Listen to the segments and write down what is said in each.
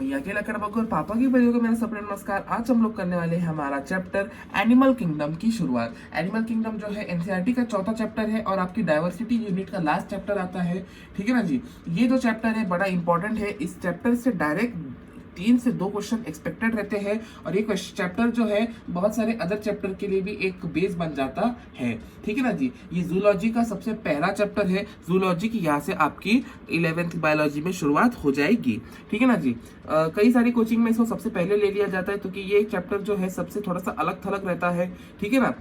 मैया के लकड़ बगोर पापा की बलियों को मेरा सप्रेम नमस्कार। आज हम लोग करने वाले हैं हमारा चैप्टर एनिमल किंगडम की शुरुआत। एनिमल किंगडम जो है एनसीईआरटी का चौथा चैप्टर है और आपकी डाइवर्सिटी यूनिट का लास्ट चैप्टर आता है। ठीक है ना जी। ये जो चैप्टर है बड़ा इंपॉर्टेंट है। इस चैप्टर से डायरेक्ट 3 से 2 क्वेश्चन एक्सपेक्टेड रहते हैं और ये चैप्टर जो है बहुत सारे अदर चैप्टर के लिए भी एक बेस बन जाता है। ठीक है ना जी। ये जूलॉजी का सबसे पहला चैप्टर है। जूलॉजी की यहाँ से आपकी 11th बायोलॉजी में शुरुआत हो जाएगी। ठीक है ना जी। कई सारी कोचिंग में इसको सबसे पहले ले लिया जाता है क्योंकि ये चैप्टर जो है सबसे थोड़ा सा अलग थलग रहता है। ठीक है ना।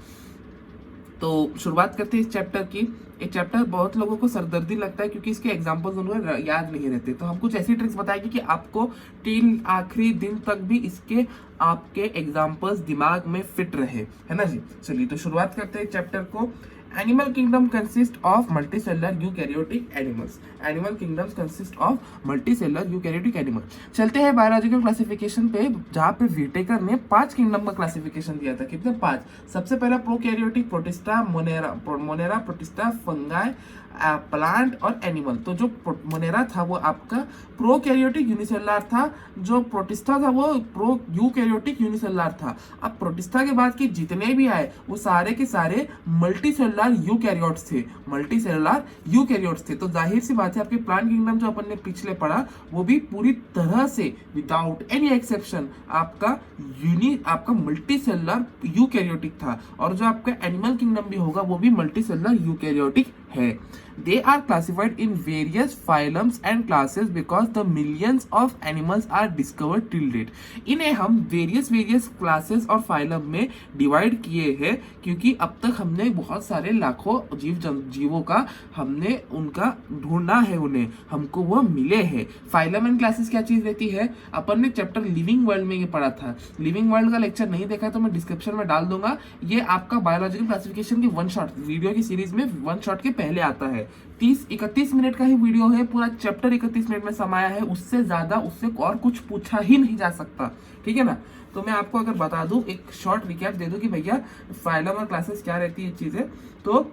तो शुरुआत करते हैं इस चैप्टर की। ये चैप्टर बहुत लोगों को सरदर्दी लगता है क्योंकि इसके एग्जांपल्स उन्हें याद नहीं रहते। तो हम कुछ ऐसी ट्रिक्स बताएंगे कि आपको टिल आखिरी दिन तक भी इसके आपके एग्जांपल्स दिमाग में फिट रहे, है ना जी। चलिए तो शुरुआत करते हैं चैप्टर को। Animal kingdom consist of multicellular eukaryotic animals. Animal kingdoms consist of multicellular eukaryotic animals. चलते हैं बायोलॉजिकल क्लासिफिकेशन पे, जहां पे विटेकर ने 5 किंगडम का क्लासिफिकेशन दिया था। कितने? 5। सबसे पहला prokaryotic, protista, Monera, protista, fungi, plant और एनिमल। तो जो मोनेरा था वो आपका प्रोकैरियोटिक यूनिसेलुलर था, जो प्रोटिस्टा था वो प्रो यूकैरियोटिक यूनिसेलुलर था। अब प्रोटिस्टा के बाद के जितने भी आए वो सारे के सारे मल्टीसेलुलर यूकैरियोट्स थे। मल्टीसेलुलर यूकैरियोट्स थे। तो जाहिर सी बात है आपके प्लांट किंगडम जो अपन ने पिछले पढ़ा वो भी पूरी तरह से विदाउट एनी एक्सेप्शन आपका मल्टीसेलुलर यूकैरियोटिक था। और जो आपका एनिमल किंगडम भी होगा वो भी मल्टीसेलुलर यूकैरियोटिक है। They are classified in various phylums and classes because the millions of animals are discovered till date. इन्हें हम वेरियस क्लासेस और फाइलम में डिवाइड किए हैं क्योंकि अब तक हमने बहुत सारे लाखों जीवों का हमने उनका ढूंढना है, उन्हें हमको वो मिले हैं। फाइलम एंड क्लासेस क्या चीज रहती है? अपन ने चैप्टर लिविंग वर्ल्ड में ये पढ़ा था। लिविंग वर्ल्ड का लेक्चर नहीं देखा तो मैं डिस्क्रिप्शन में डाल दूंगा। ये आपका बायोलॉजिकल क्लासिफिकेशन की 1 शॉट वीडियो की सीरीज में 1 शॉट के पहले आता है। 31 मिनट का ही वीडियो है, पूरा चैप्टर 31 मिनट में समाया है। उससे ज्यादा उससे और कुछ पूछा ही नहीं जा सकता। ठीक है ना। तो मैं आपको अगर बता दूं, एक शॉर्ट रिकैप दे दूं कि भैया फाइलम और क्लासेस क्या रहती है चीजें, तो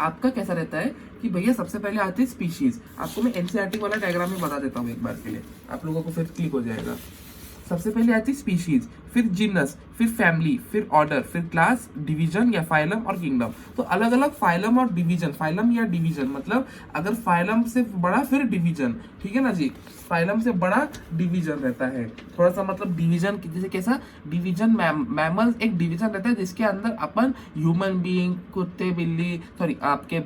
आपका कैसा रहता है कि भैया सबसे पहले आती है स्पीशीज। आपको मैं एनसीईआरटी वाला डायग्राम में बता देता हूँ एक बार के लिए, आप लोगों को फिर क्लिक हो जाएगा। सबसे पहले आती है स्पीशीज, फिर जीनस, फिर फैमिली, फिर ऑर्डर, फिर क्लास, डिवीजन या फाइलम और किंगडम। तो अलग अलग फाइलम और डिवीजन, फाइलम या डिवीजन मतलब अगर फाइलम से बड़ा फिर डिवीजन। ठीक है ना जी। फाइलम से बड़ा डिवीजन रहता है, थोड़ा सा मतलब डिवीजन जैसे कैसा डिवीजन, मैमल एक डिवीजन रहता है जिसके अंदर अपन ह्यूमन बीइंग, कुत्ते, बिल्ली, सॉरी आपके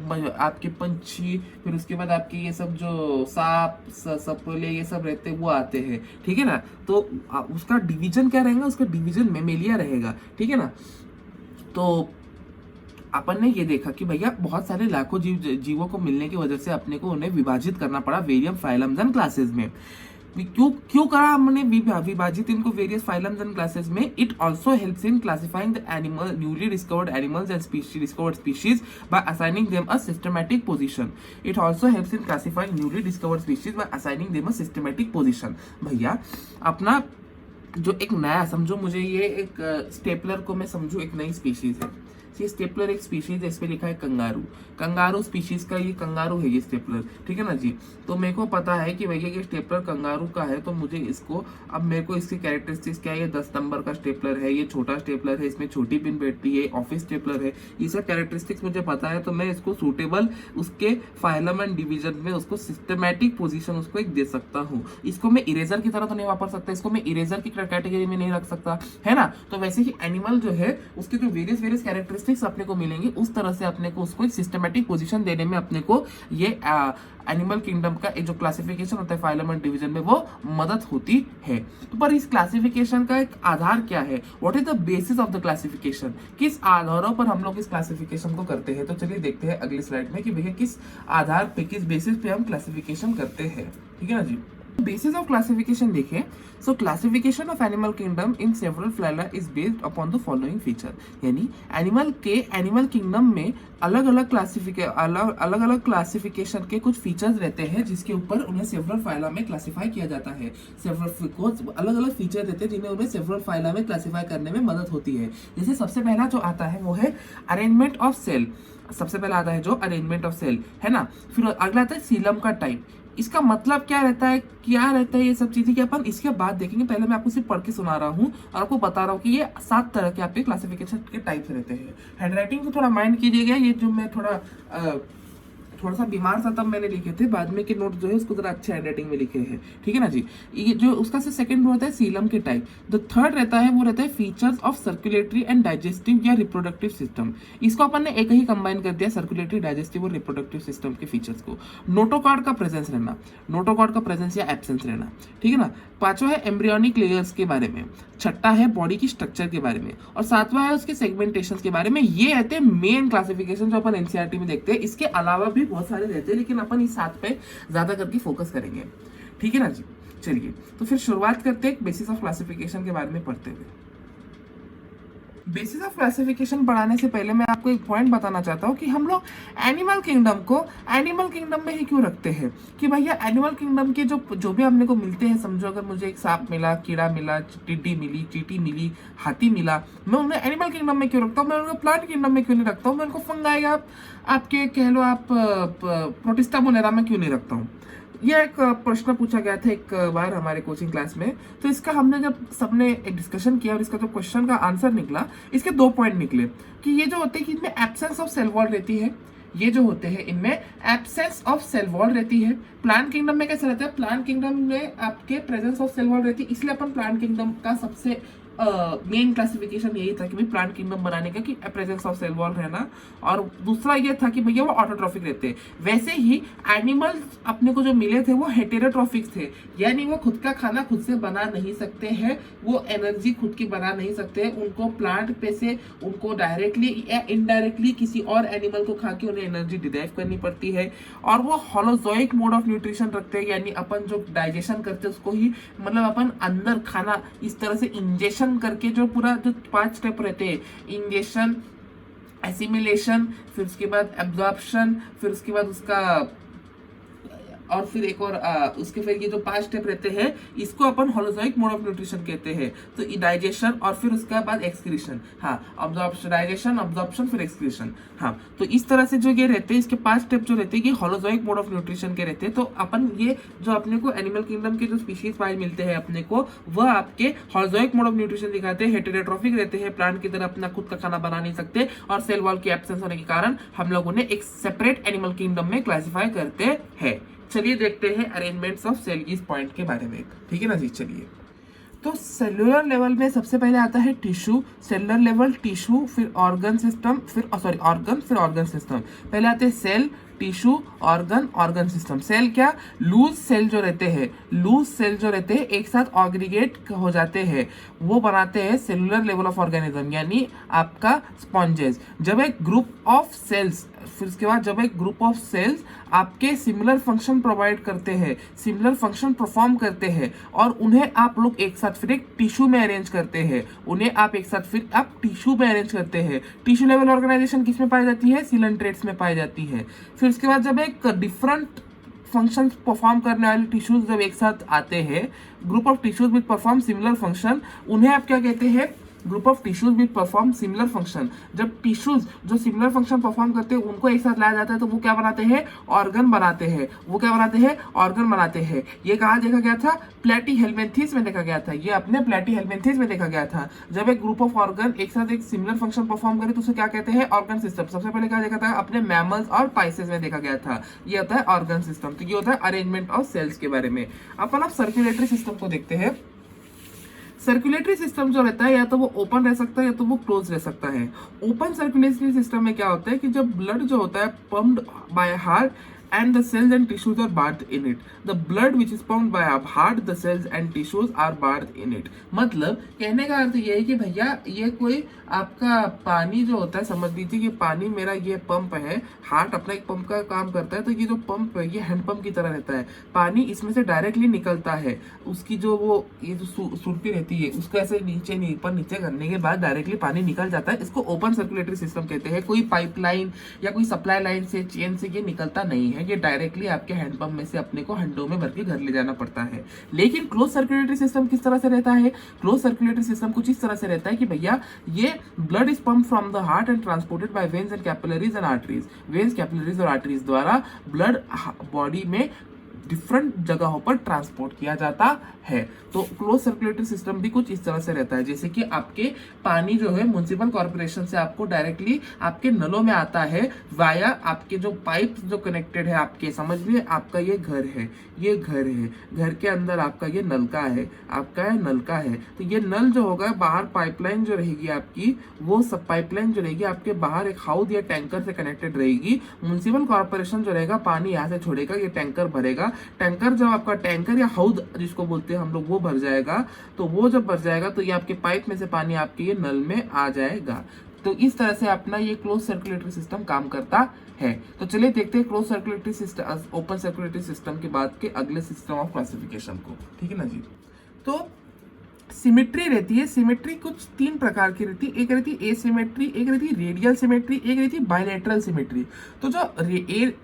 पंछी, फिर उसके बाद आपके ये सब जो सांप, सपेले ये सब रहते हैं वो आते हैं। ठीक है ना। तो उसका डिवीजन क्या रहेगा? उसका डिवीजन मेमेलिया रहेगा। ठीक है ना। तो अपन ने ये देखा कि भैया बहुत सारे लाखों जीवों को मिलने की वजह से अपने को उन्हें विभाजित करना पड़ा वेरियम फाइलम्स एंड क्लासेस में। क्यों करा हमने विभाजित इनको वेरियस फाइलम्स एंड क्लासेस में? It also helps in classifying the animal newly discovered animals and species bye assigning them a systematic position. It also helps in classifying newly discovered species bye assigning them a systematic position. भैया अपना जो एक नया समझो, मुझे ये एक stapler को मैं समझू एक नई स्पीशीज है। ये स्टेपलर एक स्पीशीज है, इस पे लिखा है कंगारू। कंगारू स्पीशीज का ये कंगारू है ये स्टेपलर। ठीक है ना जी। तो मेरे को पता है कि भैया ये स्टेपलर कंगारू का है, तो मुझे इसको अब मेरे को इसकी कैरेक्टरिस्टिक्स क्या है? ये 10 नंबर का स्टेपलर है, ये छोटा स्टेपलर है, इसमें छोटी पिन बैठती है, ऑफिस स्टेपलर है। ये सब कैरेक्टरिस्टिक्स मुझे पता है, तो मैं इसको सूटेबल उसके फाइलम एंड डिवीजन में उसको सिस्टमैटिक पोजीशन उसको एक दे सकता हूँ। इसको मैं इरेजर की तरह तो नहीं वापर सकता, इसको मैं इरेजर की कैटेगरी में नहीं रख सकता, है ना। तो वैसे ही एनिमल जो है उसके जो वेरियस कैरेक्टरिस्टिक्स अपने को मिलेंगे, उस तरह से अपने को उसको एक सिस्टमैटिक पोजीशन देने में अपने को ये एनिमल किंगडम का एक जो क्लासिफिकेशन होता है फाइलम एंड डिवीजन में वो मदद होती है। तो पर इस क्लासिफिकेशन का एक आधार क्या है? What is the basis of the classification? किस आधारों पर हम लोग इस क्लासिफिकेशन को करते हैं? तो चलिए देखते हैं अगली स्लाइड में कि भैया किस आधार पे, किस बेसिस पे हम क्लासिफिकेशन करते हैं। ठीक है ना जी। बेसिस ऑफ क्लासिफिकेशन देखें, so classification of animal kingdom in several phyla is based upon the following feature. यानी एनिमल किंगडम में अलग अलग क्लासिफिकेशन के कुछ फीचर्स रहते हैं जिसके ऊपर उन्हें सेवरल फाइला में क्लासिफाई किया जाता है। सेवरल अलग अलग फीचर रहते हैं जिन्हें उन्हें सेवरल फाइला में क्लासिफाई करने में मदद होती है। जैसे सबसे पहला जो आता है वो है अरेंजमेंट ऑफ सेल। सबसे पहला आता है जो अरेंजमेंट ऑफ सेल, है ना। फिर अगला आता है सीलम का टाइप। इसका मतलब क्या रहता है, ये सब चीजें कि अपन इसके बाद देखेंगे। पहले मैं आपको सिर्फ पढ़ के सुना रहा हूँ और आपको बता रहा हूँ कि ये 7 तरह के आपके क्लासिफिकेशन के टाइप्स रहते हैं। हैंडराइटिंग को थोड़ा माइंड कीजिएगा, ये जो मैं थोड़ा सा बीमार था तब मैंने लिखे थे, बाद में के नोट जो है उसको जरा अच्छे हैंडराइटिंग में लिखे हैं, ठीक है ना जी। ये जो उसका से सेकंड होता है सीलम के टाइप। द थर्ड रहता है वो रहता है features of circulatory and digestive या रिप्रोडक्टिव सिस्टम। इसको अपन ने एक ही कंबाइन कर दिया, सर्कुलेटरी, डाइजेस्टिव और रिप्रोडक्टिव सिस्टम के फीचर्स को। नोटोकॉर्ड का प्रेजेंस रहना, नोटोकॉर्ड का प्रेजेंस या एब्सेंस रहना, ठीक है ना। पांचवा है एम्ब्रियोनिक लेयर्स के बारे में, छठा है बॉडी की स्ट्रक्चर के बारे में, और सातवां है उसके सेगमेंटेशन के बारे में। ये रहते हैं मेन क्लासिफिकेशन जो अपन एनसीईआरटी में देखते हैं। इसके अलावा भी बहुत सारे रहते हैं, लेकिन अपन इस 7 पे ज्यादा करके फोकस करेंगे, ठीक है ना जी। चलिए तो फिर शुरुआत करते हैं बेसिस ऑफ क्लासिफिकेशन के बारे में पढ़ते हुए। बेसिस ऑफ क्लासिफिकेशन पढ़ाने से पहले मैं आपको एक पॉइंट बताना चाहता हूँ कि हम लोग एनिमल किंगडम को एनिमल किंगडम में ही क्यों रखते हैं। कि भैया एनिमल किंगडम के जो भी हमने को मिलते हैं, समझो अगर मुझे एक सांप मिला, कीड़ा मिला, टिड्डी मिली, चींटी मिली, हाथी मिला, मैं उन्हें एनिमल किंगडम में क्यों रखता हूँ, मैं उनको प्लांट किंगडम में क्यों नहीं रखता हूँ, मैं उनको फंगाई आपके कह लो आप प्रोटिस्टा मोनेरा में क्यों नहीं रखता हूँ। यह एक प्रश्न पूछा गया था एक बार हमारे कोचिंग क्लास में। तो इसका हमने जब सबने एक डिस्कशन किया और इसका जो क्वेश्चन का आंसर निकला, इसके 2 पॉइंट निकले कि ये जो होते हैं कि इनमें एब्सेंस ऑफ सेल वॉल रहती है, ये जो होते हैं इनमें एब्सेंस ऑफ सेल वॉल रहती है। प्लांट किंगडम में कैसे रहता है, प्लांट किंगडम में आपके प्रेजेंस ऑफ सेल वॉल रहती है, इसलिए अपन प्लांट किंगडम का सबसे मेन क्लासिफिकेशन यही था कि भाई प्लांट किंगडम बनाने का कि प्रेजेंस ऑफ सेल वॉल रहना, और दूसरा ये था कि भैया वो ऑटोट्रॉफिक रहते हैं। वैसे ही एनिमल्स अपने को जो मिले थे वो हेटेरोट्रॉफिक थे, यानी वो खुद का खाना खुद से बना नहीं सकते हैं, वो एनर्जी खुद की बना नहीं सकते हैं, उनको प्लांट पे से उनको डायरेक्टली या इनडायरेक्टली किसी और एनिमल को खा के उन्हें एनर्जी डिराइव करनी पड़ती है। और वो होलोजोइक मोड ऑफ न्यूट्रिशन रखते हैं, यानी अपन जो डाइजेशन करते हैं उसको ही मतलब अपन अंदर खाना इस तरह से इंजेक्शन करके जो पूरा जो 5 स्टेप रहते हैं, इंजेक्शन, एसिमिलेशन, फिर उसके बाद एब्जॉर्प्शन, फिर उसके बाद उसका और फिर एक और उसके फिर ये जो 5 स्टेप रहते हैं इसको अपन होलोजोइक मोड ऑफ न्यूट्रिशन कहते हैं। तो डाइजेशन और फिर उसके बाद एक्सक्रीशन, हाँ अब्जॉर्प्शन, डाइजेशन, अब्जॉर्प्शन, फिर एक्सक्रीशन। हाँ तो इस तरह से जो ये रहते हैं, इसके 5 स्टेप जो रहते हैं ये होलोजोइक मोड ऑफ न्यूट्रिशन के रहते हैं। तो अपन ये जो अपने को एनिमल किंगडम के जो स्पीशीज पाए मिलते हैं अपने को, वह आपके होलोजोइक मोड ऑफ न्यूट्रिशन दिखाते हैं, हेटेरोट्रॉफिक रहते हैं, प्लांट की तरह अपना खुद का खाना बना नहीं सकते, और सेल वॉल की एब्सेंस होने के कारण हम लोग उन्हें एक सेपरेट एनिमल किंगडम में क्लासिफाई करते हैं। चलिए देखते हैं अरेंजमेंट्स ऑफ सेल इस पॉइंट के बारे में, ठीक है ना जी। चलिए तो सेलुलर लेवल में सबसे पहले आता है टिश्यू, सेलुलर लेवल टिश्यू, फिर ऑर्गन सिस्टम, फिर ऑर्गन सिस्टम। पहले आते हैं cell, tissue, organ system. Cell क्या, लूज सेल जो रहते हैं एक साथ ऑग्रीगेट हो जाते हैं, वो बनाते हैं सेलुलर लेवल ऑफ ऑर्गेनिज्म, यानी आपका स्पॉन्जेस। जब एक ग्रुप ऑफ सेल्स, फिर उसके बाद जब एक ग्रुप ऑफ सेल्स आपके सिमिलर फंक्शन प्रोवाइड करते हैं, सिमिलर फंक्शन परफॉर्म करते हैं, और उन्हें आप लोग एक साथ फिर एक टिश्यू में अरेंज करते हैं, टिश्यू में अरेंज करते हैं। टिश्यू लेवल ऑर्गेनाइजेशन किस में पाई जाती है, सिलेंट्रेट्स में पाई जाती है। फिर उसके बाद जब एक डिफरेंट फंक्शंस परफॉर्म करने वाले टिश्यूज जब एक साथ आते हैं, group of tissues which perform similar function, उन्हें आप क्या कहते हैं, group of tissues which perform similar function. जब टिश्यूज जो सिमिलर फंक्शन परफॉर्म करते हैं उनको एक साथ लाया जाता है तो वो क्या बनाते हैं, ऑर्गन बनाते हैं। ये कहाँ देखा गया था, प्लेटीहेल्मिन्थेस में देखा गया था, ये अपने प्लेटीहेल्मिन्थेस में देखा गया था। जब एक ग्रुप ऑफ ऑर्गन एक साथ एक सिमिलर फंक्शन परफॉर्म करे तो उसे क्या कहते हैं, ऑर्गन सिस्टम। सबसे पहले क्या देखा था, अपने मैमल्स और पाइसेस में देखा गया था, ये होता है ऑर्गन सिस्टम। तो ये होता है अरेंजमेंट ऑफ सेल्स के बारे में। अपन अब सर्कुलेटरी सिस्टम को देखते हैं। सर्कुलेटरी सिस्टम जो रहता है या तो वो ओपन रह सकता है या तो वो क्लोज रह सकता है। ओपन सर्कुलेटरी सिस्टम में क्या होता है कि जब ब्लड जो होता है pumped by heart and the cells and tissues are bathed in it. The blood which is pumped by our heart, the cells and tissues are bathed in it. मतलब कहने का अर्थ ये है कि भैया ये कोई आपका पानी जो होता है, समझ लीजिए कि पानी मेरा ये पंप है, हार्ट अपना एक पंप का काम करता है, तो ये जो पंप है ये हैंड पंप की तरह रहता है। पानी इसमें से डायरेक्टली निकलता है, उसकी जो वो ये जो सुरती रहती है उसको ऐसे नीचे ऊपर नीचे करने के बाद डायरेक्टली पानी निकल जाता है। इसको ओपन सर्कुलेटरी सिस्टम कहते हैं। कोई पाइपलाइन या कोई सप्लाई लाइन से, चेन से ये निकलता नहीं है, ये डायरेक्टली आपके हैंडपंप में से अपने को हंडों में भर के घर ले जाना पड़ता है। लेकिन क्लोज सर्कुलेटरी सिस्टम किस तरह से रहता है, क्लोज सर्कुलेटरी सिस्टम कुछ इस तरह से रहता है कि भैया ये blood is pump from the heart and transported by veins and capillaries and arteries. Veins, capillaries और आर्टरीज द्वारा ब्लड बॉडी में डिफरेंट जगहों पर ट्रांसपोर्ट किया जाता है। तो क्लोज सर्कुलेटरी सिस्टम भी कुछ इस तरह से रहता है, जैसे कि आपके पानी जो है म्युनिसिपल कॉर्पोरेशन से आपको डायरेक्टली आपके नलों में आता है वाया आपके जो पाइप जो कनेक्टेड है आपके, समझ लीजिए आपका ये घर है, ये घर है, घर के अंदर आपका ये नलका है, आपका ये नलका है। तो ये नल जो होगा बाहर पाइपलाइन जो रहेगी आपकी, वो सब पाइपलाइन जो रहेगी आपके बाहर एक हाउस या टैंकर से कनेक्टेड रहेगी। म्युनिसिपल कॉर्पोरेशन जो रहेगा पानी यहाँ से छोड़ेगा, ये टैंकर भरेगा। टैंकर जब आपका टैंकर या हाउस जिसको बोलते हैं हम लोग वो भर जाएगा, तो वो जब भर जाएगा तो ये आपके पाइप में से पानी आपके ये नल में आ जाएगा। तो इस तरह से अपना ये क्लोज सर्कुलेटरी सिस्टम काम करता है। तो चलिए देखते हैं close circulatory system open circulatory system के बाद के अगले सिस्टम ऑफ क्लासिफिकेशन को, ठीक है ना जी। तो सिमेट्री रहती है, सिमेट्री कुछ तीन प्रकार की रहती है, एक रहती है एसिमेट्री, एक रहती है रेडियल सिमेट्री, एक रहती है बायलैटरल सिमेट्री। तो जो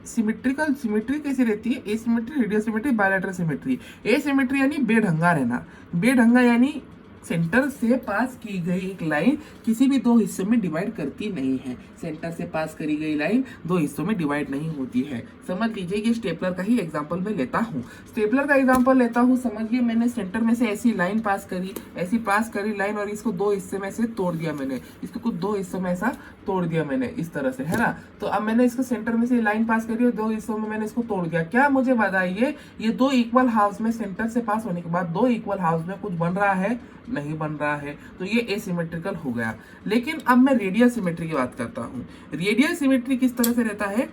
सिमेट्रिकल सिमेट्री कैसी रहती है, asymmetry, radial symmetry, bilateral symmetry. Asymmetry यानी बेढंगा रहना, बेढंगा यानी सेंटर से पास की गई एक लाइन किसी भी दो हिस्सों में डिवाइड करती नहीं है। सेंटर से पास करी गई लाइन दो हिस्सों में डिवाइड नहीं होती है। समझ लीजिए कि स्टेपलर का ही एग्जांपल मैं लेता हूँ, स्टेपलर का एग्जांपल लेता हूँ। समझिए मैंने सेंटर में से ऐसी लाइन पास करी, ऐसी पास करी लाइन, और इसको दो हिस्से में से तोड़ दिया मैंने, इसको कुछ दो हिस्सों में ऐसा तोड़ दिया मैंने इस तरह से, है ना। तो अब मैंने इसको सेंटर में से लाइन पास करी और दो हिस्सों में मैंने इसको तोड़ दिया। क्या मुझे बताइए ये दो इक्वल हाफ्स में सेंटर से पास होने के बाद दो इक्वल हाफ्स में कुछ बन रहा है? नहीं बन रहा है। तो ये एसिमेट्रिकल हो गया। लेकिन अब मैं रेडियल सिमेट्री की बात करता हूँ। रेडियल सिमेट्री किस तरह से रहता है?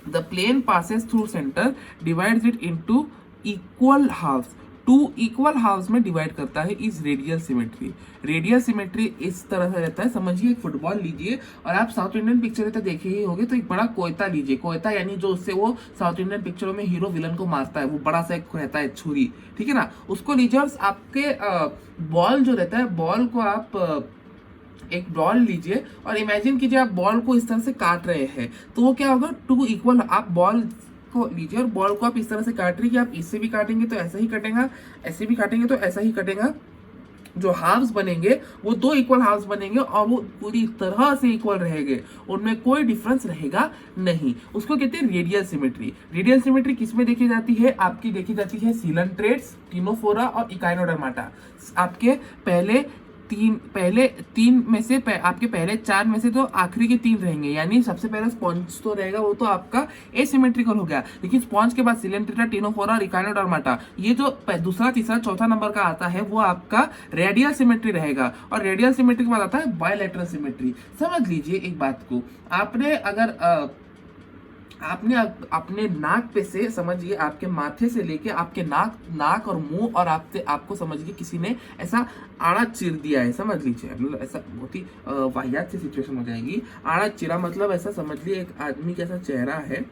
The plane passes through centre, divides it into equal halves, two equal halves में डिवाइड करता है इस रेडियल सिमेट्री। रेडियल सिमेट्री इस तरह से रहता है। समझिए एक फुटबॉल लीजिए, और आप साउथ इंडियन पिक्चर तो देखे ही होंगे, तो एक बड़ा कोयता लीजिए, कोयता यानी जो उससे वो साउथ इंडियन पिक्चरों में हीरो विलन को मारता है, वो बड़ा सा एक रहता है छुरी, ठीक है ना। उसको लीजिए और आपके बॉल जो रहता है, बॉल को आप एक बॉल लीजिए और इमेजिन कीजिए आप बॉल को इस तरह से काट रहे हैं, तो वो क्या होगा, टू इक्वल, आप बॉल को लीजिए और बॉल को आप इस तरह से काट रही है कि आप इससे भी काटेंगे तो ऐसा ही कटेगा, ऐसे भी काटेंगे तो ऐसा ही कटेगा। जो हाफ्स बनेंगे वो दो इक्वल हाफ्स बनेंगे और वो पूरी तरह से इक्वल रहेंगे, उनमें कोई डिफरेंस रहेगा नहीं। उसको कहते हैं रेडियल सिमेट्री। रेडियल सिमेट्री किसमें देखी जाती है? आपकी देखी जाती है सीलेंट्रेट्स, टिनोफोरा और इकाइनोडर्माटा। आपके पहले तीन में से आपके पहले चार में से तो आखिरी के तीन रहेंगे, यानी सबसे पहले स्पॉन्ज तो रहेगा, वो तो आपका एसिमेट्रिकल हो गया। लेकिन स्पॉन्ज के बाद सिलेंट्रेटा, टिनोफोरा और इकाइनोडर्माटा, ये जो दूसरा तीसरा चौथा नंबर का आता है वो आपका रेडियल सिमेट्री रहेगा। और रेडियल सिमेट्री के बाद आता है बायलैटरल सिमेट्री। समझ लीजिए एक बात को, आपने अगर आपने अपने नाक पे से, समझिए आपके माथे से लेके आपके नाक और मुंह और आपको समझिए किसी ने ऐसा आड़ा चीर दिया है। समझ लीजिए मतलब ऐसा बहुत ही वाहियात सी सिचुएशन हो जाएगी। आड़ा चीरा मतलब ऐसा समझ लिए एक आदमी का ऐसा चेहरा है,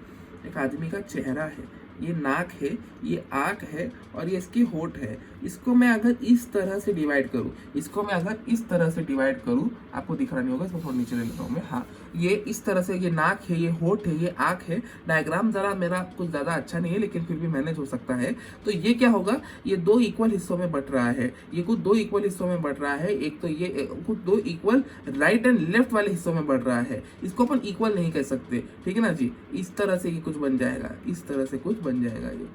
एक आदमी का चेहरा है, ये नाक है, ये आँख है और ये इसकी होठ है। इसको मैं अगर इस तरह से डिवाइड करूँ, इसको मैं अगर इस तरह से डिवाइड करूँ, आपको दिख रहा नहीं होगा, इसको थोड़ा नीचे ले लेता हूँ मैं। हाँ, ये इस तरह से, ये नाक है, ये होठ है, ये आँख है। डायग्राम जरा मेरा कुछ ज़्यादा अच्छा नहीं है लेकिन फिर भी मैनेज हो सकता है। तो ये क्या होगा, ये दो इक्वल हिस्सों में बट रहा है, ये कुछ दो इक्वल हिस्सों में बट रहा है। एक तो ये कुछ दो इक्वल राइट एंड लेफ्ट वाले हिस्सों में बढ़ रहा है, इसको अपन इक्वल नहीं कह सकते, ठीक है ना जी। इस तरह से ये कुछ बन जाएगा, इस तरह से कुछ बन जाएगा, ये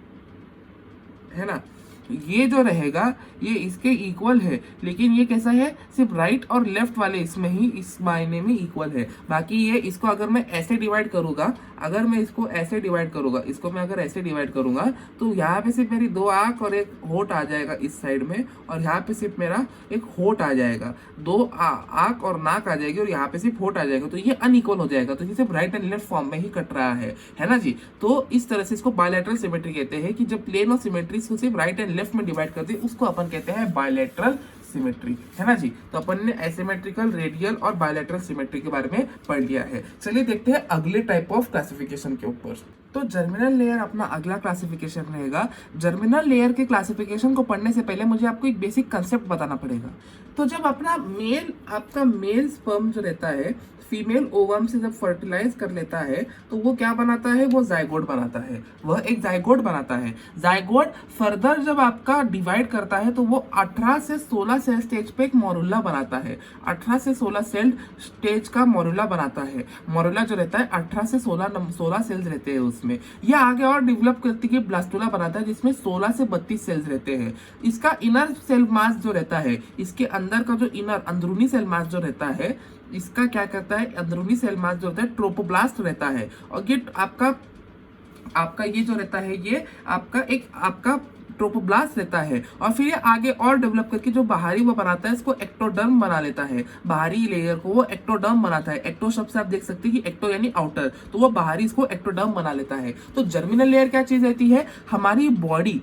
है ना। ये जो रहेगा ये इसके इक्वल है, लेकिन ये कैसा है, सिर्फ राइट और लेफ्ट वाले इसमें ही इस मायने में इक्वल है। बाकी ये इसको अगर मैं ऐसे डिवाइड करूंगा, अगर मैं इसको ऐसे डिवाइड करूंगा, इसको मैं अगर ऐसे डिवाइड करूंगा तो यहाँ पे सिर्फ मेरी दो आंख और एक होठ आ जाएगा इस साइड में, और यहाँ पे सिर्फ मेरा एक होठ आ जाएगा, दो आंख और नाक आ जाएगी और यहाँ पे सिर्फ होठ आ जाएगा। तो ये अनइक्वल हो जाएगा, तो ये सिर्फ राइट एंड लेफ्ट फॉर्म में ही कट रहा है ना जी। तो इस तरह से इसको बायलैटरल सिमेट्री कहते हैं कि जब प्लेन ऑफ सिमेट्री को सिर्फ राइट एंड लेफ्ट में डिवाइड करते हैं, उसको अपन कहते हैं बायलैटरल सिमेट्री, है ना जी। तो अपन ने एसिमेट्रिकल, रेडियल और बायलैटरल सिमेट्री के बारे में पढ़ लिया है। चलिए देखते हैं अगले टाइप ऑफ क्लासिफिकेशन के ऊपर। तो जर्मिनल लेयर अपना अगला क्लासिफिकेशन रहेगा। जर्मिनल लेयर के क्लासिफिकेशन को पढ़ने से पहले मुझे आपको एक बेसिक कंसेप्ट बताना पड़ेगा। तो जब आपका मेल स्पर्म जो रहता है फीमेल ओवम से जब फर्टिलाइज कर लेता है तो वो क्या बनाता है, वो जाइगोट बनाता है, वह एक जाइगोट बनाता है। जाइगोट फर्दर जब आपका डिवाइड करता है तो वो 18 से 16 सेल स्टेज पे एक मोरुला बनाता है। 18 से 16 सेल स्टेज का मोरुला बनाता है। मोरुला जो रहता है 18 से 16 सेल्स रहते हैं उसमें। यह आगे और डेवलप करती है ब्लास्टुला बनाता है जिसमें 16 से 32 सेल्स रहते हैं। इसका इनर सेल मास जो रहता है, इसके अंदर का जो इनर अंदरूनी सेल मास जो रहता है, इसका क्या करता है, अंदरूनी सेल मास जो होता है ट्रोपोब्लास्ट रहता है। और ये आपका ये जो रहता है ये आपका ट्रोपोब्लास्ट रहता है। और फिर ये आगे और डेवलप करके जो बाहरी वो बनाता है इसको एक्टोडर्म बना लेता है। बाहरी लेयर को वो एक्टोडर्म बनाता है। एक्टो शब्द से आप देख सकते हैं कि एक्टो यानी आउटर, तो वो बाहरी इसको एक्टोडर्म बना लेता है। तो जर्मिनल लेयर क्या चीज रहती है, हमारी बॉडी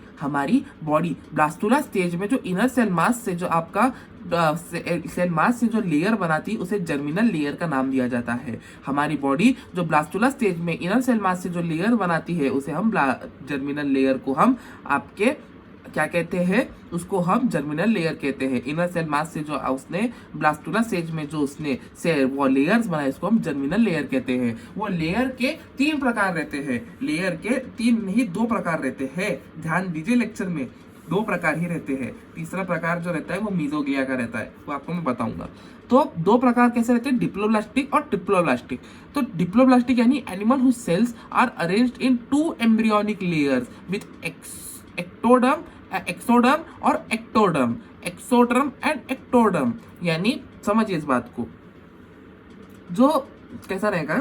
ब्लास्टुला स्टेज में जो इनर सेल मास से जो आपका सेल मास से जो लेयर बनाती है उसे जर्मिनल लेयर का नाम दिया जाता है। हमारी बॉडी जो ब्लास्टुला स्टेज में इनर सेल मास से जो लेयर बनाती है उसे हम जर्मिनल लेयर को हम आपके क्या कहते हैं, उसको हम जर्मिनल लेयर कहते हैं। इनर सेल मास से जो उसने ब्लास्टुला स्टेज में जो उसने से वो लेयर्स बनाए उसको हम जर्मिनल लेयर कहते हैं। वो लेयर के 3 प्रकार रहते हैं, लेयर के 3 नहीं 2 प्रकार रहते हैं। ध्यान दीजिए, लेक्चर में 2 प्रकार ही रहते हैं। तीसरा प्रकार जो रहता है वो मीजोग्लिया का रहता है, वो आपको मैं बताऊंगा। तो 2 प्रकार कैसे रहते हैं, डिप्लोब्लास्टिक और ट्रिप्लोब्लास्टिक। तो डिप्लोब्लास्टिक यानी animal whose cells are arranged in 2 embryonic layers with exoderm और एक्टोडर्म, एक्सोडर्म एंड एक्टोडर्म। यानी समझिए इस बात को, जो कैसा रहेगा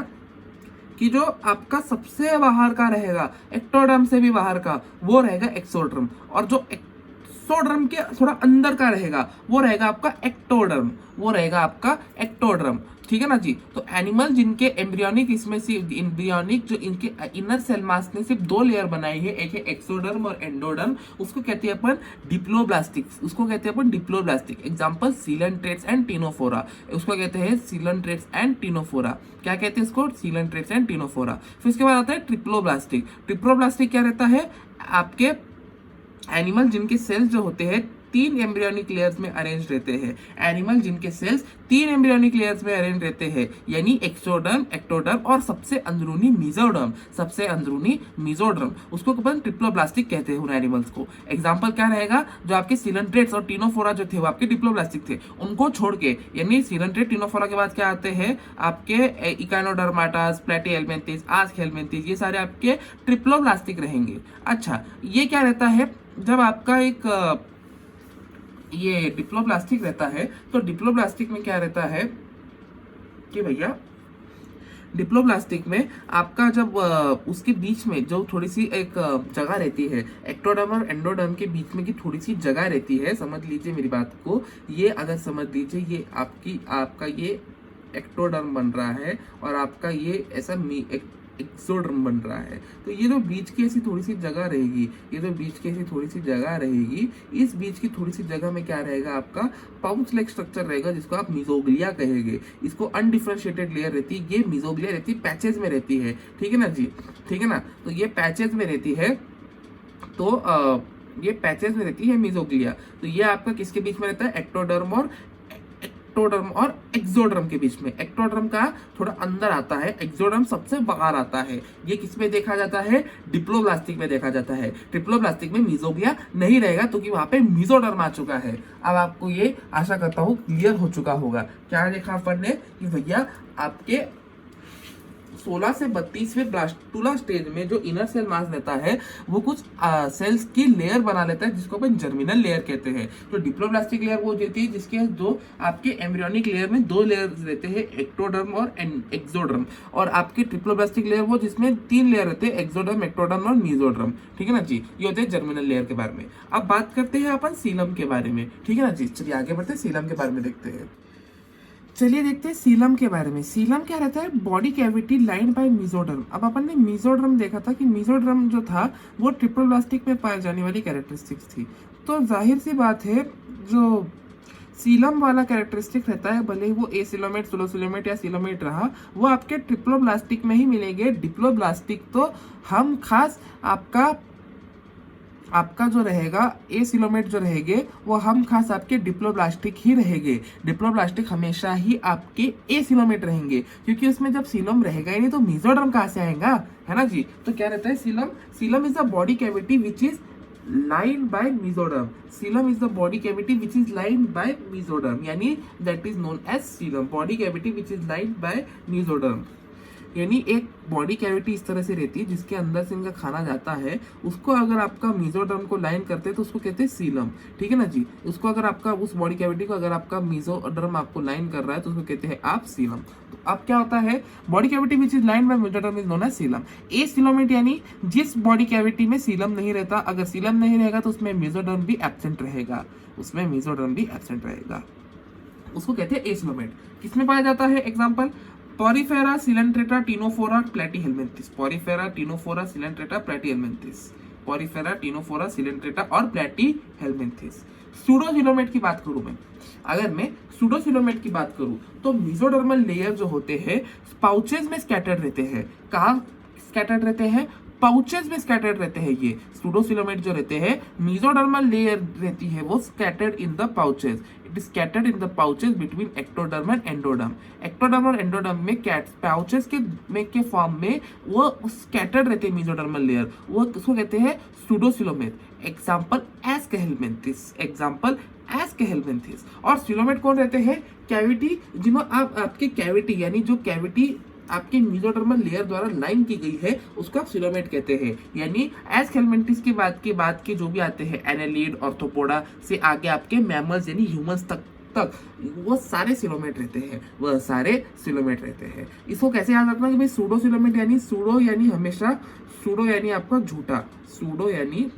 कि जो आपका सबसे बाहर का रहेगा एक्टोडर्म से भी बाहर का वो रहेगा एक्सोडर्म, और जो एक्सोडर्म के थोड़ा अंदर का रहेगा वो रहेगा आपका एक्टोडर्म, वो रहेगा आपका एक्टोडर्म। ठीक है ना जी। तो एनिमल जिनके एम्ब्रियोनिक इसमें से एम्ब्रियोनिक जो इनके इनर सेल मास ने सिर्फ 2 लेयर बनाई है, एक है एक्सोडर्म और एंडोडर्म, उसको कहते हैं अपन डिप्लोब्लास्टिक, उसको कहते हैं अपन diploblastic. Example coelenterates and ctenophora, उसको कहते हैं सीलेंट्रेट्स एंड टिनोफोरा। क्या कहते हैं इसको, सीलेंट्रेट्स एंड टिनोफोरा। फिर उसके बाद आता है ट्रिप्लोब्लास्टिक। ट्रिप्लोब्लास्टिक क्या रहता है, आपके एनिमल जिनके सेल्स जो होते हैं 3 एम्ब्रियोनिक लेयर्स में अरेंज रहते हैं। एनिमल जिनके सेल्स 3 एम्ब्रियोनिक लेयर्स में अरेंज रहते हैं, यानी एक्सोडर्म, एक्टोडर्म और सबसे अंदरूनी मीजोडर्म, उसको अपन ट्रिप्लोब्लास्टिक कहते हैं उन एनिमल्स को। एग्जांपल क्या रहेगा, जो आपके सीलेंट्रेट्स और टिनोफोरा जो थे वो आपके डिप्लोब्लास्टिक थे, उनको छोड़ के, यानी सीलेंट्रेट टिनोफोरा के बाद क्या आते हैं आपके इकाइनोडर्माटास, प्लेटीहेल्मिन्थिस, आस्कहेल्मिन्थिस, ये सारे आपके ट्रिप्लोब्लास्टिक रहेंगे। अच्छा, ये क्या रहता है, जब आपका एक ये डिप्लोब्लास्टिक रहता है तो डिप्लोब्लास्टिक में क्या रहता है कि भैया डिप्लोब्लास्टिक में आपका जब उसके बीच में जो थोड़ी सी एक जगह रहती है, एक्टोडर्म और एंडोडर्म के बीच में की थोड़ी सी जगह रहती है, समझ लीजिए मेरी बात को। ये अगर समझ लीजिए ये आपका ये एक्टोडर्म बन रहा है और आपका ये ऐसा एक्सोडर्म बन रहा है। तो ये जो बीच की ऐसी थोड़ी सी जगह रहेगी, इस बीच की थोड़ी सी जगह में क्या रहेगा, आपका पाउच लाइक स्ट्रक्चर रहेगा जिसको आप मीजोग्लिया कहेंगे। इसको अनडिफरेंशिएटेड लेयर रहती है, ये मीजोग्लिया रहती है, पैचेज में रहती है। ठीक है ना जी, ठीक है ना। तो ये पैचेज में रहती है, तो ये पैचेज में रहती है मीजोग्लिया। तो ये आपका किसके बीच में रहता है, एक्टोडर्म और एक्सोडर्म के बीच में। एक्टोडर्म का थोड़ा अंदर आता है, एक्सोडर्म सबसे बाहर आता है। ये किसमें देखा जाता है, डिप्लोब्लास्टिक में देखा जाता है। ट्रिप्लोब्लास्टिक में मीजोग्लिया नहीं रहेगा क्योंकि वहां पे मीजोडर्म आ चुका है। अब आपको ये आशा करता हूँ क्लियर हो चुका होगा। क्या देखा अपन ने कि भैया आपके 16 से 32वें ब्लास्टुला स्टेज में जो इनर सेल मास रहता है वो कुछ सेल्स की लेयर बना लेता है जिसको अपन जर्मिनल लेयर कहते हैं। तो डिप्लोब्लास्टिक लेयर वो होती है जिसके जो आपके एम्ब्रियोनिक लेयर में 2 लेयर रहते हैं, एक्टोडर्म और एक्सोडर्म, और आपके ट्रिप्लोब्लास्टिक लेयर वो जिसमें 3 लेयर रहते हैं, एक्सोडर्म, एक्टोडर्म और मीजोडर्म। ठीक है ना जी, ये होते हैं जर्मिनल लेयर के बारे में। अब बात करते हैं अपन सीलम के बारे में। ठीक है ना जी, चलिए आगे बढ़ते हैं, सीलम के बारे में देखते हैं। चलिए देखते हैं सीलम के बारे में। सीलम क्या रहता है, body cavity lined by mesoderm. अब अपन ने मीजोडर्म देखा था कि मीजोडर्म जो था वो ट्रिप्लोब्लास्टिक में पाई जाने वाली कैरेक्टरिस्टिक्स थी। तो जाहिर सी बात है जो सीलम वाला कैरेक्टरिस्टिक रहता है, भले ही वो एसिलोमेट, सुलोसिलोमेट या सिलोमेट रहा, वो आपके ट्रिप्लोब्लास्टिक में ही मिलेंगे। डिप्लोब्लास्टिक तो हम खास आपका आपका जो रहेगा एसिलोमेट जो रहेंगे वो हम खास आपके डिप्लोब्लास्टिक ही रहेंगे। डिप्लोब्लास्टिक हमेशा ही आपके एसिलोमेट रहेंगे, क्योंकि उसमें जब सीलम रहेगा ही नहीं तो मेसोडर्म कहाँ से आएगा, है ना जी। तो क्या रहता है coelom, coelom is the body cavity which is lined by mesoderm. Coelom is the body cavity which is lined by mesoderm, यानी that is known as coelom, body cavity which is lined by mesoderm। यानी एक body cavity इस तरह से रहती है जिसके अंदर से इनका खाना जाता है, उसको अगर आपका मेसोडर्म को लाइन करते हैं तो उसको कहते हैं सीलम, ठीक है ना जी। उसको अगर आपका उस बॉडी कैविटी को अगर आपका मेसोडर्म आपको लाइन कर रहा है तो उसको कहते हैं आप सीलम। तो अब क्या होता है, body cavity which is line by mesoderm is known as coelom. Acoelomate यानी जिस बॉडी कैविटी में सीलम नहीं रहता, अगर सीलम नहीं रहेगा तो उसमें मेसोडर्म भी एब्सेंट रहेगा, उसमें मेसोडर्म भी एब्सेंट रहेगा, उसको कहते हैं एसिलोमेट। किसमें पाया जाता है, example Porifera, Coelenterata, Ctenophora, Platyhelminthes। Porifera, Ctenophora, Coelenterata, Platyhelminthes। Porifera, Ctenophora, Coelenterata और Platyhelminthes। सूडोसिलोमेट की बात करूं मैं, अगर मैं सूडोसिलोमेट की बात करूं तो मेसोडर्मल लेयर जो होते हैं पाउचेज में स्कैटर्ड रहते हैं। कहाँ स्कैटर्ड रहते हैं, पाउचेज में स्कैटर्ड रहते हैं। ये सूडोसिलोमेट जो रहते हैं, मेसोडर्मल लेयर रहती है वो scattered in the pouches, it is scattered in the pouches between ectoderm and endoderm. Ectoderm और एंडोडर्म में पाउचेज के फॉर्म में वो स्कैटर्ड रहते हैं मेसोडर्मल लेयर, वो उसको कहते हैं pseudocoelomate. Example aschelminthes, example aschelminthes. और सिलोमेट कौन रहते हैं, कैविटी, जिन्हों आपके कैविटी यानी जो कैविटी आपके मेसोडर्मल लेयर द्वारा लाइन की गई है उसको आप सिलोमेट कहते हैं। यानी एस्केहेलमिंथिस के बाद के जो भी आते हैं एनालिड, ऑर्थोपोडा से आगे आपके मैमल्स यानी ह्यूमंस तक वो सारे सिलोमेट रहते हैं, वह सारे सिलोमेट रहते हैं। इसको कैसे याद रखना कि भाई सूडो सिलोमेट यानी सूडो यानी हमेशा, सूडो यानी आपका झूठा, सूडो यानी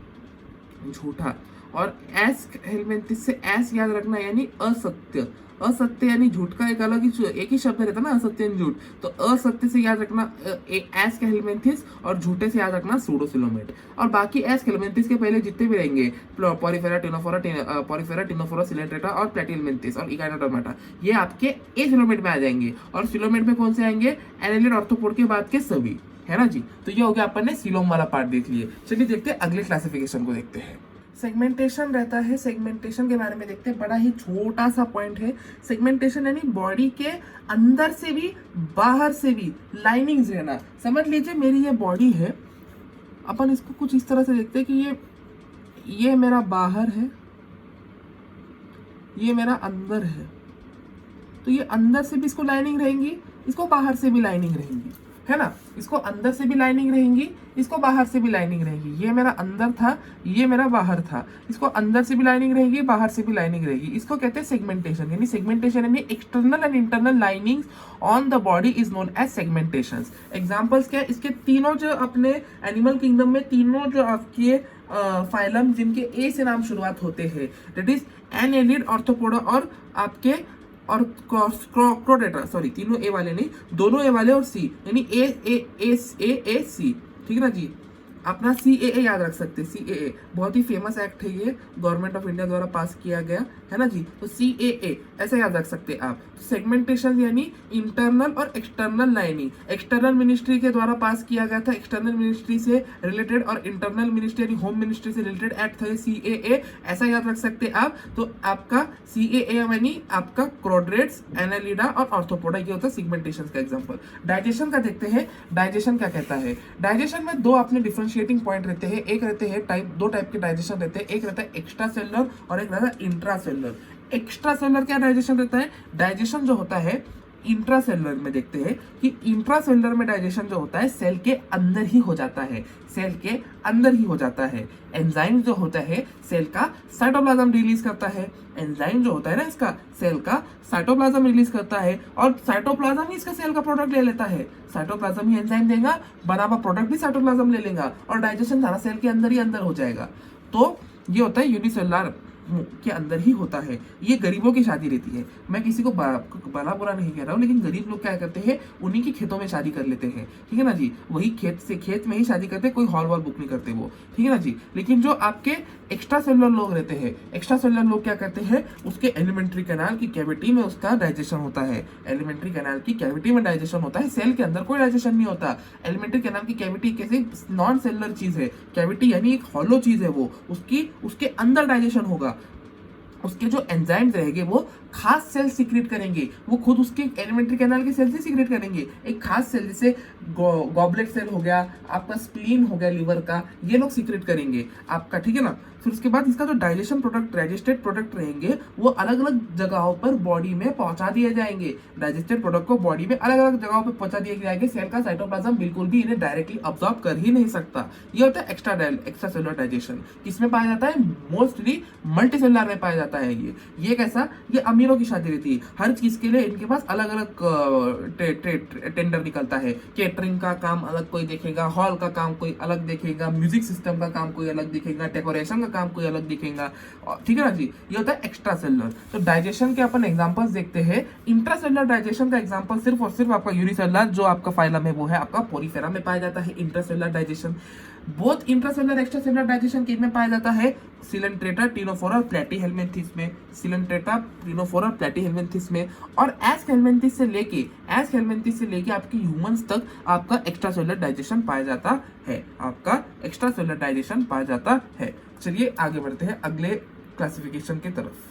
झूठा, और एस्केहेलमिंथिस से एस याद रखना यानी असत्य, असत्य यानी झूठ का एक अलग ही एक ही शब्द रहता है ना, असत्य यानी झूठ। तो असत्य से याद रखना एस्केहेलमिंथिस और झूठे से याद रखना सूडोसिलोमेट। और बाकी एस्केहेलमिंथिस के पहले जितने भी रहेंगे पोरिफेरा, टिनोफोरा, सिलेंट्रेटा और प्लेटिहेलमिंथिस और इकाइनोडर्माटा, ये आपके एसिलोमेट में आ जाएंगे। और सिलोमेट में कौन से आएंगे, एनालिड, ऑर्थोपोड के बाद के सभी, है ना जी। तो ये हो गया अपन ने सीलोम वाला पार्ट देख लिए। चलिए देखते हैं अगले क्लासिफिकेशन को देखते हैं। सेगमेंटेशन रहता है, सेगमेंटेशन के बारे में देखते हैं, बड़ा ही छोटा सा पॉइंट है। सेगमेंटेशन यानी बॉडी के अंदर से भी बाहर से भी लाइनिंग्स रहना। समझ लीजिए मेरी ये बॉडी है, अपन इसको कुछ इस तरह से देखते हैं कि ये मेरा बाहर है, ये मेरा अंदर है। तो ये अंदर से भी इसको लाइनिंग रहेंगी, इसको बाहर से भी लाइनिंग रहेंगी, है ना। इसको अंदर से भी लाइनिंग रहेंगी, इसको बाहर से भी लाइनिंग रहेगी। ये मेरा अंदर था, ये मेरा बाहर था, इसको अंदर से भी लाइनिंग रहेगी, बाहर से भी लाइनिंग रहेगी। इसको कहते हैं सेगमेंटेशन। यानी सेगमेंटेशन यानी external and internal linings on the body is known as segmentations. Examples क्या है इसके, तीनों जो अपने एनिमल किंगडम में तीनों जो आपके फाइलम जिनके ए से नाम शुरुआत होते हैं, दैट इज एनालिड, ऑर्थोपोडा और आपके और क्रोडेटा, सॉरी तीनों ए वाले नहीं, दोनों ए वाले और सी, यानी ए सी, ठीक है ना जी। अपना CAA याद रख सकते हैं। CAA बहुत ही फेमस एक्ट है, ये गवर्नमेंट ऑफ इंडिया द्वारा पास किया गया है ना जी। तो CAA ऐसे याद रख सकते हैं आप। सेगमेंटेशन यानी इंटरनल और एक्सटर्नल लाइनिंग, एक्सटर्नल मिनिस्ट्री के द्वारा पास किया गया था, एक्सटर्नल मिनिस्ट्री से रिलेटेड, और इंटरनल मिनिस्ट्री यानी होम मिनिस्ट्री से रिलेटेड एक्ट था CAA, ऐसा याद रख सकते हैं आप। तो आपका CAA यानी आपका क्रोड्रेट्स, एनालिडा और ऑर्थोपोडा, ये होता है सेगमेंटेशन का एग्जाम्पल। डाइजेशन का देखते हैं, डाइजेशन क्या कहता है। डाइजेशन में दो अपने डिफरेंशिएटिंग पॉइंट रहते हैं, एक रहते हैं दो टाइप के डाइजेशन रहते हैं, एक रहता है एक्स्ट्रा सेलुलर और एक रहता है इंट्रा सेलुलर। एक्स्ट्रा सेलुलर क्या डाइजेशन रहता है, डाइजेशन जो होता है इंट्रा सेलुलर में देखते हैं कि इंट्रा सेलुलर में डाइजेशन जो होता है सेल के अंदर ही हो जाता है, सेल के अंदर ही हो जाता है। एंजाइम जो होता है सेल का साइटोप्लाज्म रिलीज करता है, एंजाइम जो होता है ना इसका सेल का साइटोप्लाज्म रिलीज करता है, और साइटोप्लाज्म ही इसका सेल का प्रोडक्ट ले लेता है। साइटोप्लाज्म ही एंजाइम देगा, बना हुआ प्रोडक्ट भी साइटोप्लाज्म ले लेगा, और डाइजेशन सारा सेल के अंदर ही अंदर हो जाएगा। तो ये होता है यूनिसेलुलर के अंदर ही होता है। ये गरीबों की शादी रहती है। मैं किसी को भला बुरा नहीं कह रहा हूँ, लेकिन गरीब लोग क्या करते हैं, उन्हीं के खेतों में शादी कर लेते हैं, ठीक है ना जी। वही खेत में ही शादी करते हैं, कोई हॉल वॉल बुक नहीं करते वो, ठीक है ना जी। लेकिन जो आपके एक्स्ट्रा सेलुलर लोग रहते हैं, एक्स्ट्रा सेलुलर लोग क्या करते हैं, उसके एलिमेंट्री कैनाल की कैविटी में उसका डाइजेशन होता है। एलिमेंट्री कैनाल की कैविटी में डाइजेशन होता है, सेल के अंदर कोई डाइजेशन नहीं होता। एलिमेंट्री कैनाल की कैविटी कैसे नॉन सेलुलर चीज है, कैविटी यानी एक हॉलो चीज है वो, उसके अंदर डाइजेशन होगा। उसके जो एंजाइम्स रहेंगे वो खास सेल सीक्रेट करेंगे, वो खुद उसके एलिमेंट्री कैनाल के सेल से सीक्रेट करेंगे। एक खास सेल जैसे गॉबलेट सेल हो गया, आपका स्प्लीन हो गया लिवर का, ये लोग सीक्रेट करेंगे आपका, ठीक है ना। फिर उसके बाद इसका जो डाइजेशन प्रोडक्ट, डाइजेस्टेड प्रोडक्ट रहेंगे, वो अलग अलग जगहों पर बॉडी में पहुंचा दिए जाएंगे। डाइजेस्टेड प्रोडक्ट को बॉडी में अलग अलग जगहों पर पहुंचा दिए जाएंगे। सेल का साइटोप्लाज्म बिल्कुल भी इन्हें डायरेक्टली ऑब्जॉर्व कर ही नहीं सकता। ये होता है एक्स्ट्रा सेलुलर डाइजेशन। किसमें पाया जाता है, मोस्टली मल्टी सेलुलर में पाया जाता है। ये कैसा, ये अमीरों की शादी रहती है। हर चीज के लिए इनके पास अलग अलग टेंडर निकलता है। केटरिंग का काम अलग कोई देखेगा, हॉल का काम कोई अलग देखेगा, म्यूजिक सिस्टम का काम कोई अलग दिखेगा, डेकोरेशन का काम कोई अलग दिखेगा, ठीक है ना जी। ये होता है एक्स्ट्रा सेलुलर। तो डाइजेशन के अपन एग्जांपल्स देखते हैं। इंट्रा सेलुलर डाइजेशन का एग्जांपल सिर्फ और सिर्फ आपका यूनिसेलुलर जो आपका फाइलम है वो है आपका पोरीफेरा में पाया जाता है intra cellular digestion. Both intracellular extra cellular digestion किन में पाया जाता है, सिलेंट्रेटा, टिनोफोरा, प्लेटीहेल्मिन्थिस में, सिलेंट्रेटा, टिनोफोरा, प्लेटीहेल्मिन्थिस में। और एस्केल्मिन्थिस से लेके आपके ह्यूमंस तक आपका एक्स्ट्रा सेलुलर डाइजेशन पाया जाता है, आपका एक्स्ट्रा सेलुलर डाइजेशन पाया जाता है। चलिए आगे बढ़ते हैं अगले क्लासिफिकेशन की तरफ।